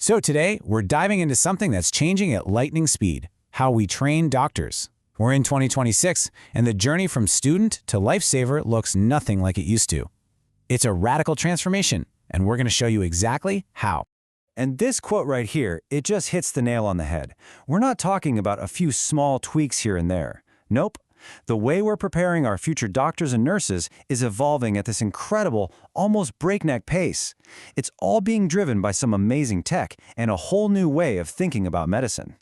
So today, we're diving into something that's changing at lightning speed, how we train doctors. We're in 2026, and the journey from student to lifesaver looks nothing like it used to. It's a radical transformation, and we're going to show you exactly how. And this quote right here, it just hits the nail on the head. We're not talking about a few small tweaks here and there. Nope. The way we're preparing our future doctors and nurses is evolving at this incredible, almost breakneck pace. It's all being driven by some amazing tech and a whole new way of thinking about medicine.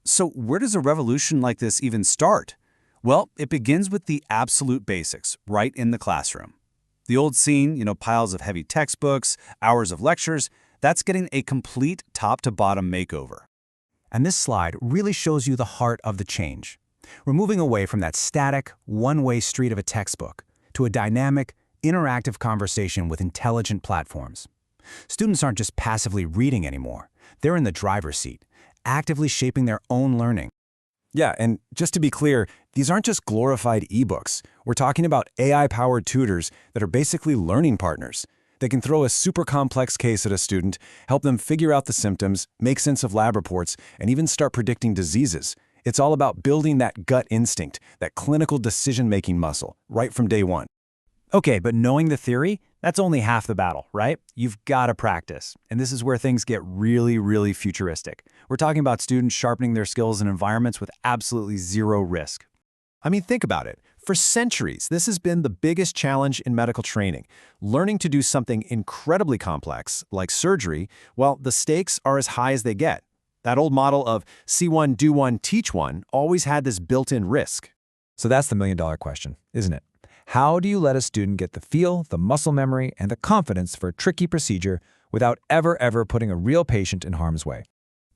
So where does a revolution like this even start? Well, it begins with the absolute basics, right in the classroom. The old scene, piles of heavy textbooks, hours of lectures, that's getting a complete top-to-bottom makeover. And this slide really shows you the heart of the change. We're moving away from that static, one-way street of a textbook to a dynamic, interactive conversation with intelligent platforms. Students aren't just passively reading anymore. They're in the driver's seat, actively shaping their own learning. Yeah, and just to be clear, these aren't just glorified ebooks. We're talking about AI-powered tutors that are basically learning partners. They can throw a super complex case at a student, help them figure out the symptoms, make sense of lab reports, and even start predicting diseases. It's all about building that gut instinct, that clinical decision-making muscle, right from day one. Okay, but knowing the theory, that's only half the battle, right? You've got to practice. And this is where things get really, really futuristic. We're talking about students sharpening their skills in environments with absolutely zero risk. I mean, think about it. For centuries, this has been the biggest challenge in medical training. Learning to do something incredibly complex, like surgery, well, the stakes are as high as they get. That old model of see one, do one, teach one always had this built-in risk. So that's the million-dollar question, isn't it? How do you let a student get the feel, the muscle memory, and the confidence for a tricky procedure without ever putting a real patient in harm's way?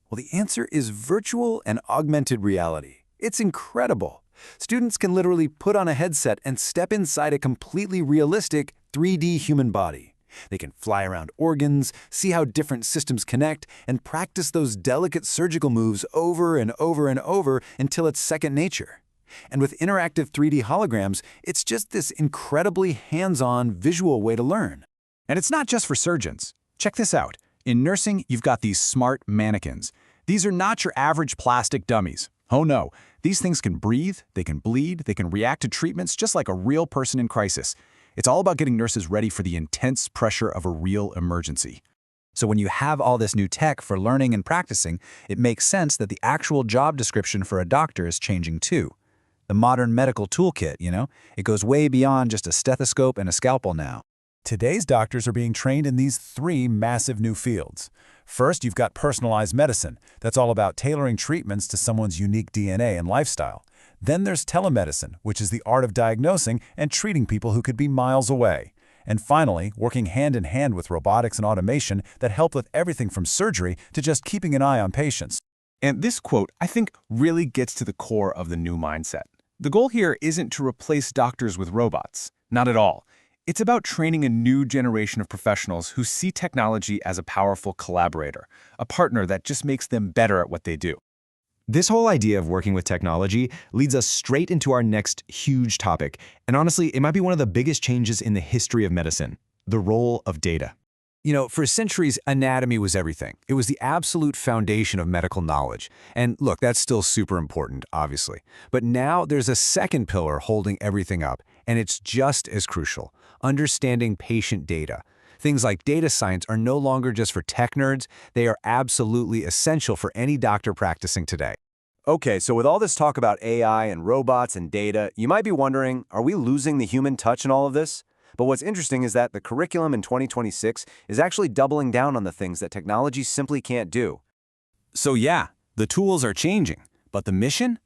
Well, the answer is virtual and augmented reality. It's incredible. Students can literally put on a headset and step inside a completely realistic 3D human body. They can fly around organs, see how different systems connect, and practice those delicate surgical moves over and over and over until it's second nature. And with interactive 3D holograms, it's just this incredibly hands-on visual way to learn. And it's not just for surgeons. Check this out. In nursing, you've got these smart mannequins. These are not your average plastic dummies. Oh no, these things can breathe, they can bleed, they can react to treatments just like a real person in crisis. It's all about getting nurses ready for the intense pressure of a real emergency. So when you have all this new tech for learning and practicing, it makes sense that the actual job description for a doctor is changing too. The modern medical toolkit, it goes way beyond just a stethoscope and a scalpel now. Today's doctors are being trained in these three massive new fields. First, you've got personalized medicine. That's all about tailoring treatments to someone's unique DNA and lifestyle. Then there's telemedicine, which is the art of diagnosing and treating people who could be miles away. And finally, working hand in hand with robotics and automation that help with everything from surgery to just keeping an eye on patients. And this quote, I think, really gets to the core of the new mindset. The goal here isn't to replace doctors with robots. Not at all. It's about training a new generation of professionals who see technology as a powerful collaborator, a partner that just makes them better at what they do. This whole idea of working with technology leads us straight into our next huge topic, and honestly, it might be one of the biggest changes in the history of medicine, the role of data. For centuries, anatomy was everything. It was the absolute foundation of medical knowledge. And look, that's still super important, obviously. But now there's a second pillar holding everything up, and it's just as crucial: understanding patient data. Things like data science are no longer just for tech nerds. They are absolutely essential for any doctor practicing today. Okay, so with all this talk about AI and robots and data, you might be wondering, are we losing the human touch in all of this? But what's interesting is that the curriculum in 2026 is actually doubling down on the things that technology simply can't do. So yeah, the tools are changing, but the mission?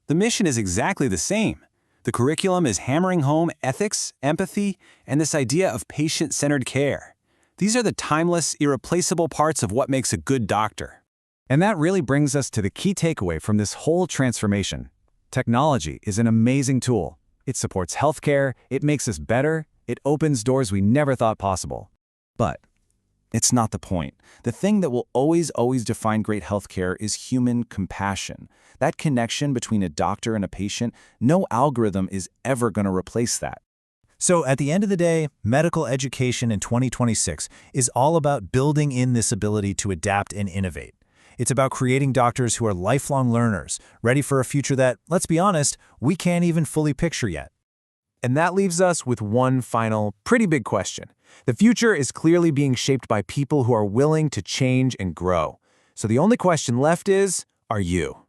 The mission is exactly the same. The curriculum is hammering home ethics, empathy, and this idea of patient-centered care. These are the timeless, irreplaceable parts of what makes a good doctor. And that really brings us to the key takeaway from this whole transformation. Technology is an amazing tool. It supports healthcare, it makes us better, it opens doors we never thought possible. But it's not the point. The thing that will always define great healthcare is human compassion. That connection between a doctor and a patient, no algorithm is ever going to replace that. So at the end of the day, medical education in 2026 is all about building in this ability to adapt and innovate. It's about creating doctors who are lifelong learners, ready for a future that, let's be honest, we can't even fully picture yet. And that leaves us with one final, pretty big question. The future is clearly being shaped by people who are willing to change and grow. So the only question left is, are you?